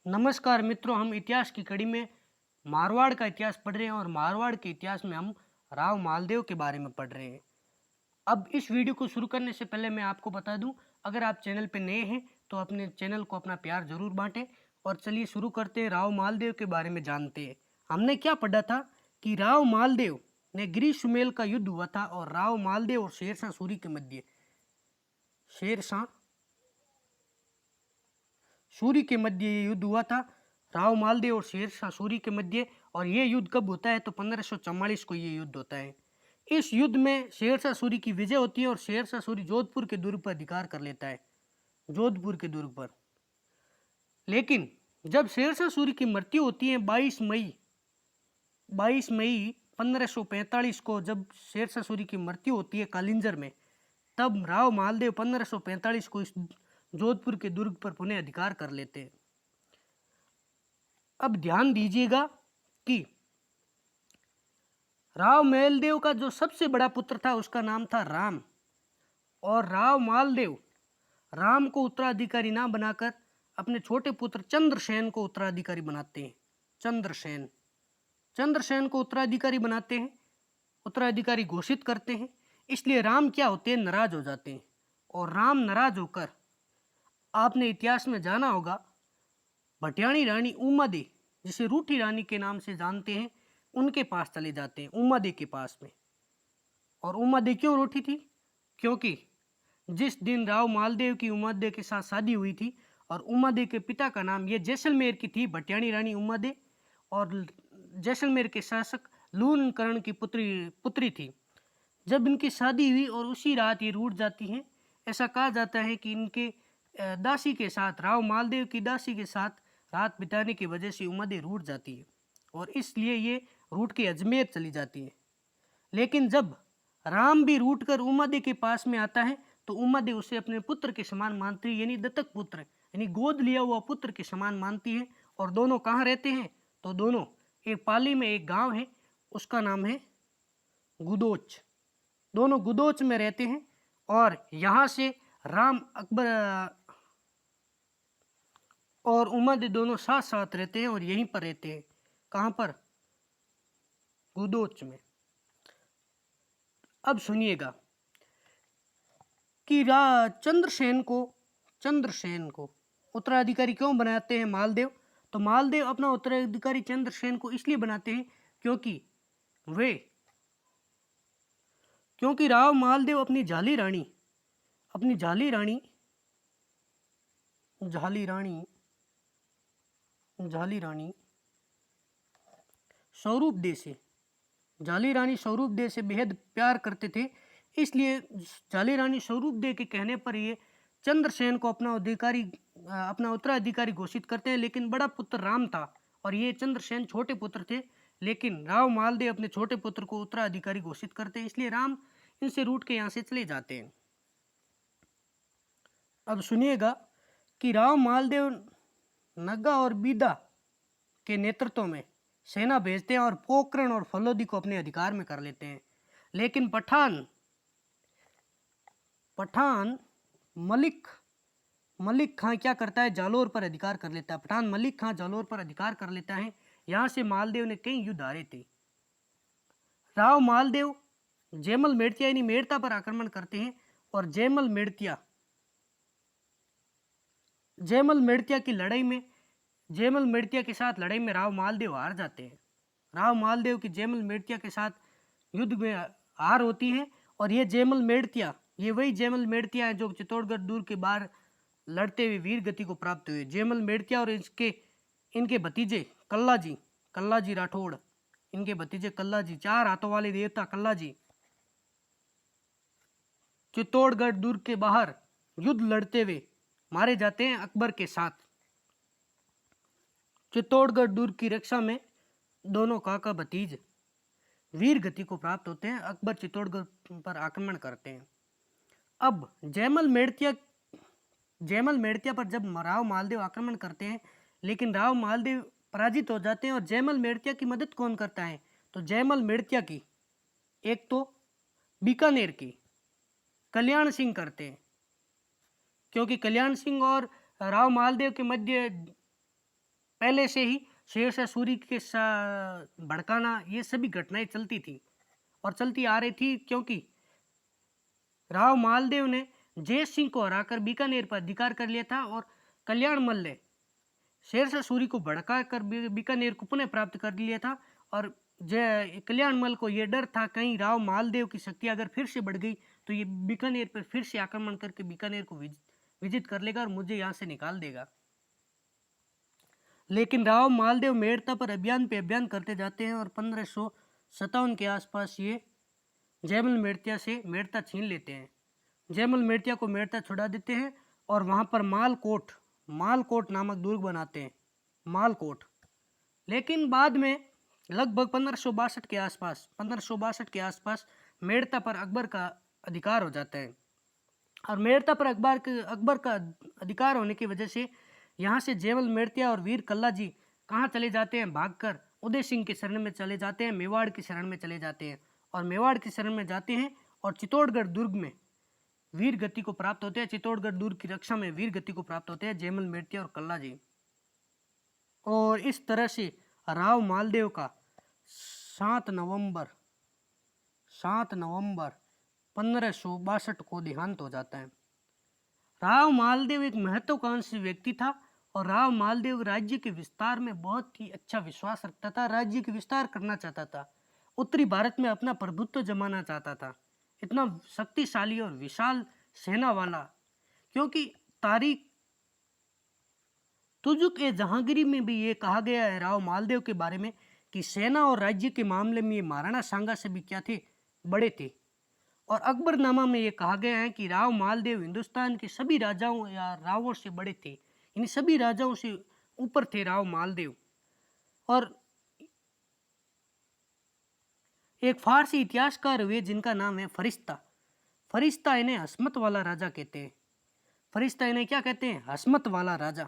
नमस्कार मित्रों, हम इतिहास की कड़ी में मारवाड़ का इतिहास पढ़ रहे हैं और मारवाड़ के इतिहास में हम राव मालदेव के बारे में पढ़ रहे हैं। अब इस वीडियो को शुरू करने से पहले मैं आपको बता दूं, अगर आप चैनल पे नए हैं तो अपने चैनल को अपना प्यार जरूर बांटें। और चलिए शुरू करते हैं, राव मालदेव के बारे में जानते हैं। हमने क्या पढ़ा था कि राव मालदेव ने ग्रीष्मेल का युद्ध हुआ था और राव मालदेव और शेरशाह सूरी के मध्य शेरशाह सूरी के मध्य ये युद्ध हुआ था। राव मालदेव और शेरशाह सूरी के मध्य। और ये युद्ध कब होता है? तो 1544 को ये युद्ध होता है। इस युद्ध में शेरशाह सूरी की विजय होती है और शेरशाह सूरी जोधपुर के दुर्ग पर अधिकार कर लेता है, जोधपुर के दुर्ग पर। लेकिन जब शेरशाह सूरी की मृत्यु होती है 22 मई 1545 को, जब शेरशाह सूरी की मृत्यु होती है कालिंजर में, तब राव मालदेव 1545 को इस जोधपुर के दुर्ग पर पुनः अधिकार कर लेते हैं। अब ध्यान दीजिएगा कि राव मालदेव का जो सबसे बड़ा पुत्र था उसका नाम था राम। और राव मालदेव राम को उत्तराधिकारी ना बनाकर अपने छोटे पुत्र चंद्रसेन को उत्तराधिकारी बनाते हैं। चंद्रसेन को उत्तराधिकारी बनाते हैं, उत्तराधिकारी घोषित करते हैं। इसलिए राम क्या होते हैं? नाराज हो जाते हैं। और राम नाराज होकर, आपने इतिहास में जाना होगा, भटियाणी रानी उमादे, जिसे रूठी रानी के नाम से जानते हैं, उनके पास चले जाते हैं, उमादे के पास में। और उमादे क्यों रूठी थी? क्योंकि जिस दिन राव मालदेव की उमादे के साथ शादी हुई थी, और उमादे के पिता का नाम, ये जैसलमेर की थी भटियाणी रानी उमादे, और जैसलमेर के शासक लूणकरण की पुत्री थी। जब इनकी शादी हुई और उसी रात ये रूठ जाती हैं। ऐसा कहा जाता है कि इनके दासी के साथ, राव मालदेव की दासी के साथ रात बिताने की वजह से उमादे रूठ जाती है और इसलिए ये रूठ के अजमेर चली जाती है। लेकिन जब राम भी रूठ कर उमादे के पास में आता है तो उमादे उसे अपने पुत्र के समान मानती है, यानी दत्तक पुत्र, यानी गोद लिया हुआ पुत्र के समान मानती है। और दोनों कहाँ रहते हैं? तो दोनों एक पाली में एक गांव है, उसका नाम है गुदोच। दोनों गुदोच में रहते हैं। और यहाँ से राम, अकबर और उमद दोनों साथ साथ रहते हैं और यहीं पर रहते हैं। कहाँ पर? गुदोच में। अब सुनिएगा कि चंद्रसेन को उत्तराधिकारी क्यों बनाते हैं मालदेव? तो मालदेव अपना उत्तराधिकारी चंद्रसेन को इसलिए बनाते हैं क्योंकि राव मालदेव अपनी झाली रानी स्वरूप दे से बेहद प्यार करते थे। इसलिए झाली रानी स्वरूप दे के कहने पर ये चंद्रसेन को अपना उत्तराधिकारी घोषित करते हैं। लेकिन बड़ा पुत्र राम था और ये चंद्रसेन छोटे पुत्र थे। लेकिन राव मालदेव अपने छोटे पुत्र को उत्तराधिकारी घोषित करते हैं, इसलिए राम इनसे रूठ के यहाँ से चले जाते हैं। अब सुनिएगा कि राव मालदेव नग्गा और बीदा के नेतृत्व में सेना भेजते हैं और पोखरण और फलोदी को अपने अधिकार में कर लेते हैं। लेकिन पठान मलिक खां क्या करता है? जालोर पर अधिकार कर लेता है। पठान मलिक खां जालोर पर अधिकार कर लेता है। यहां से मालदेव ने कई युद्ध हारे थे। राव मालदेव जैमल मेड़तिया यानी मेड़ता पर आक्रमण करते हैं और जैमल मेड़तिया के साथ लड़ाई में राव मालदेव हार जाते हैं। राव मालदेव की जैमल मेड़तिया के साथ युद्ध में हार होती है। और ये वही जैमल मेड़तिया है जो चित्तौड़गढ़ दुर्ग के बाहर लड़ते हुए वीर गति को प्राप्त हुए। जैमल मेड़तिया और इनके भतीजे कल्लाजी राठौड़, इनके भतीजे कल्लाजी, 4 हाथों वाले देवता कल्लाजी, चित्तौड़गढ़ दुर्ग के बाहर युद्ध लड़ते हुए मारे जाते हैं अकबर के साथ। चित्तौड़गढ़ दुर्ग की रक्षा में दोनों काका भतीज वीर गति को प्राप्त होते हैं। अकबर चित्तौड़गढ़ पर आक्रमण करते हैं। अब जैमल मेड़तिया पर जब राव मालदेव आक्रमण करते हैं, लेकिन राव मालदेव पराजित हो जाते हैं। और जैमल मेड़तिया की मदद कौन करता है? तो जैमल मेड़तिया की एक तो बीकानेर की कल्याण सिंह करते हैं, क्योंकि कल्याण सिंह और राव मालदेव के मध्य पहले से ही शेरशाह सूरी के भड़काना ये सभी घटनाएं चलती थी और चलती आ रही थी, क्योंकि राव मालदेव ने जय सिंह को हराकर बीकानेर पर अधिकार कर लिया था और कल्याण मल ने शेरशाह सूरी को भड़काकर बीकानेर को पुनः प्राप्त कर लिया था। और जय कल्याण मल को यह डर था कहीं राव मालदेव की शक्ति अगर फिर से बढ़ गई तो ये बीकानेर पर फिर से आक्रमण करके बीकानेर को विजित कर लेगा और मुझे यहाँ से निकाल देगा। लेकिन राव मालदेव मेड़ता पर अभियान पे अभियान करते जाते हैं और 1557 के आसपास ये जयमल मेड़ता से मेड़ता छीन लेते हैं। जयमल मेड़ता को मेड़ता छुड़ा देते हैं और वहां पर मालकोट नामक दुर्ग बनाते हैं, मालकोट। लेकिन बाद में लगभग 1562 के आसपास मेड़ता पर अकबर का अधिकार हो जाता है और मेड़ता पर अकबर का अधिकार होने की वजह से यहाँ से जयमल मेड़ता और वीर कल्ला जी कहाँ चले जाते हैं, भागकर उदय सिंह की शरण में चले जाते हैं, मेवाड़ की शरण में चले जाते हैं और मेवाड़ की शरण में जाते हैं और चित्तौड़गढ़ दुर्ग में वीर गति को प्राप्त होते हैं। चित्तौड़गढ़ दुर्ग की रक्षा में वीर गति को प्राप्त होते हैं जयमल मेड़ता और कल्ला जी। और इस तरह से राव मालदेव का 7 नवंबर 1562 को देहांत हो जाता है। राव मालदेव एक महत्वाकांक्षी व्यक्ति था और राव मालदेव राज्य के विस्तार में बहुत ही अच्छा विश्वास रखता था, राज्य के विस्तार करना चाहता था, उत्तरी भारत में अपना प्रभुत्व जमाना चाहता था। इतना शक्तिशाली और विशाल सेना वाला, क्योंकि तारीख तुजुक ए जहांगीरी में भी ये कहा गया है राव मालदेव के बारे में कि सेना और राज्य के मामले में ये महाराणा सांगा से भी क्या थे, बड़े थे। और अकबरनामा में ये कहा गया है कि राव मालदेव हिंदुस्तान के सभी राजाओं या रावों से बड़े थे, इन सभी राजाओं से ऊपर थे राव मालदेव। और एक फारसी इतिहासकार हुए जिनका नाम है फरिश्ता इन्हें हस्मत वाला राजा कहते हैं। फरिश्ता इन्हें क्या कहते हैं, हस्मत वाला राजा।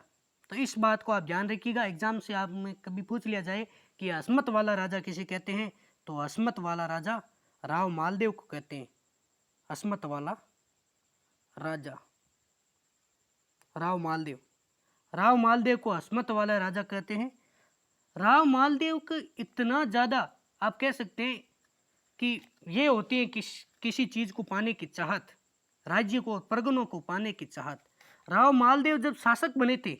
तो इस बात को आप ध्यान रखिएगा, एग्जाम से आप में कभी पूछ लिया जाए कि हस्मत वाला राजा किसे कहते हैं, तो हस्मत वाला राजा राव मालदेव को कहते हैं। हस्मत वाला राजा राव मालदेव को हस्मत वाला राजा कहते हैं। राव मालदेव को इतना ज़्यादा आप कह सकते हैं कि ये होती है किसी चीज़ को पाने की चाहत, राज्य को और परगनों को पाने की चाहत। राव मालदेव जब शासक बने थे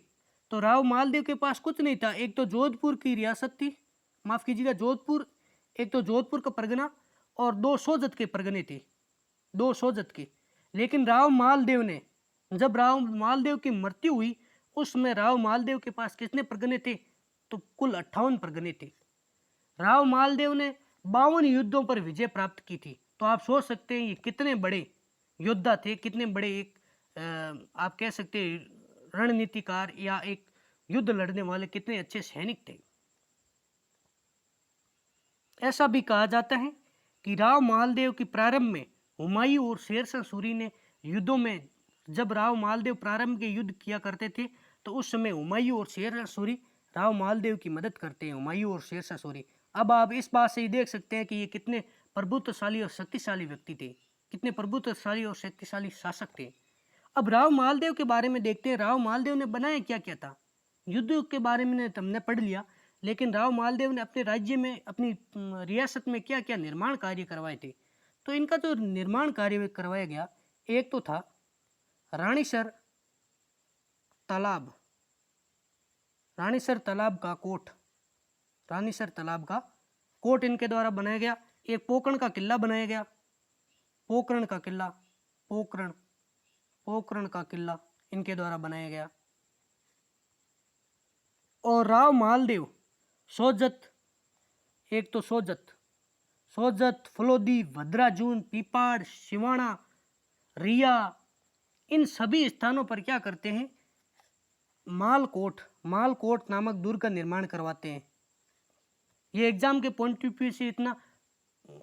तो राव मालदेव के पास कुछ नहीं था, एक तो जोधपुर की रियासत थी, माफ़ कीजिएगा जोधपुर, एक तो जोधपुर का परगना और 2 सोजत के परगने थे, 2 सोजत के। लेकिन राव मालदेव ने, जब राव मालदेव की मृत्यु हुई उसमें राव मालदेव के पास कितने परगने थे, तो कुल 58 परगने थे। राव मालदेव ने 52 युद्धों पर विजय प्राप्त की थी। तो आप सोच सकते हैं ये कितने बड़े योद्धा थे, कितने बड़े एक आप कह सकते हैं रणनीतिकार या एक युद्ध लड़ने वाले कितने अच्छे सैनिक थे। ऐसा भी कहा जाता है कि राव मालदेव की प्रारंभ में हुमायूं और शेरशाह सूरी ने युद्धों में, जब राव मालदेव प्रारंभ के युद्ध किया करते थे तो उस समय हुमायूं और शेरशाह सूरी राव मालदेव की मदद करते हैं, हुमायूं और शेरशाह सूरी। अब आप इस बात से ही देख सकते हैं कि ये कितने प्रभुत्वशाली और शक्तिशाली व्यक्ति थे, कितने प्रभुत्वशाली और शक्तिशाली शासक थे। अब राव मालदेव के बारे में देखते हैं, राव मालदेव ने बनाया क्या क्या था। युद्ध के बारे में हमने पढ़ लिया, लेकिन राव मालदेव ने अपने राज्य में, अपनी रियासत में क्या क्या निर्माण कार्य करवाए थे। तो इनका जो निर्माण कार्य करवाया गया, एक तो था रानीसर तालाब, रानीसर तालाब का कोट, रानीसर तालाब का कोट इनके द्वारा बनाया गया। एक पोकरण का किला बनाया गया, पोकरण का किला, पोकरण का किला इनके द्वारा बनाया गया। और राव मालदेव सोजत, एक तो सोजत, फलोदी, भद्राजून, पीपाड़, सिवाना, रिया, इन सभी स्थानों पर क्या करते हैं, मालकोट नामक दुर्ग का निर्माण करवाते हैं। ये एग्जाम के पॉइंट ऑफ व्यू से इतना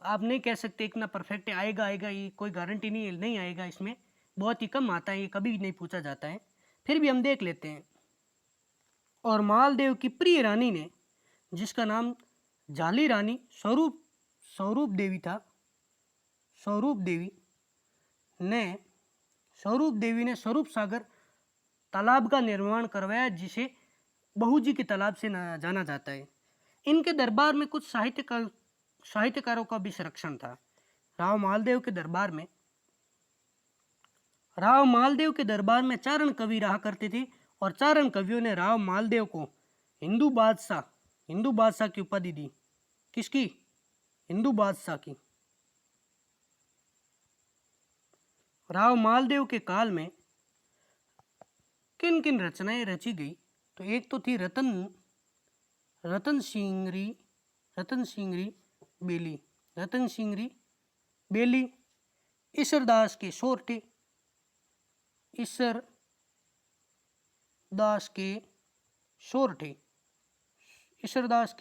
आप नहीं कह सकते इतना परफेक्ट आएगा, ये कोई गारंटी नहीं आएगा, इसमें बहुत ही कम आता है, ये कभी नहीं पूछा जाता है, फिर भी हम देख लेते हैं। और मालदेव की प्रिय रानी ने, जिसका नाम जाली रानी स्वरूप देवी था, स्वरूप देवी ने स्वरूप सागर तालाब का निर्माण करवाया, जिसे बहूजी के तालाब से जाना जाता है। इनके दरबार में कुछ साहित्यकारों का भी संरक्षण था। राव मालदेव के दरबार में चारण कवि रहा करते थे और चारण कवियों ने राव मालदेव को हिंदू बादशाह की उपाधि दी। किसकी? हिंदू बादशाह की। राव मालदेव के काल में किन किन रचनाएं रची गई? तो एक तो थी रतन सिंगरी बेली, ईसरदास के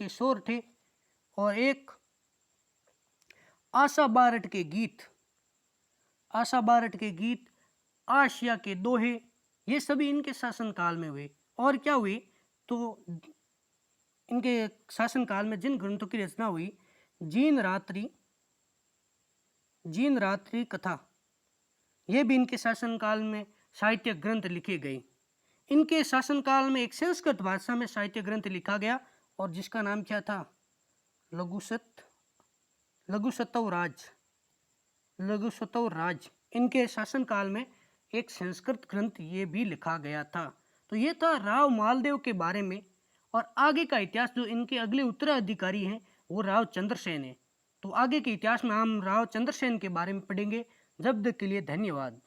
सोरठे और एक आशा बारट के गीत, आशिया के दोहे, ये सभी इनके शासनकाल में हुए। और क्या हुए? तो इनके शासनकाल में जिन ग्रंथों की रचना हुई, जीन रात्रि कथा, ये भी इनके शासनकाल में साहित्य ग्रंथ लिखे गए। इनके शासनकाल में एक संस्कृत भाषा में साहित्य ग्रंथ लिखा गया और जिसका नाम क्या था? लघुशतव राज। इनके शासनकाल में एक संस्कृत ग्रंथ ये भी लिखा गया था। तो ये था राव मालदेव के बारे में। और आगे का इतिहास, जो इनके अगले उत्तराधिकारी हैं, वो राव चंद्रसेन है। तो आगे के इतिहास में हम राव चंद्रसेन के बारे में पढ़ेंगे। जब तक के लिए धन्यवाद।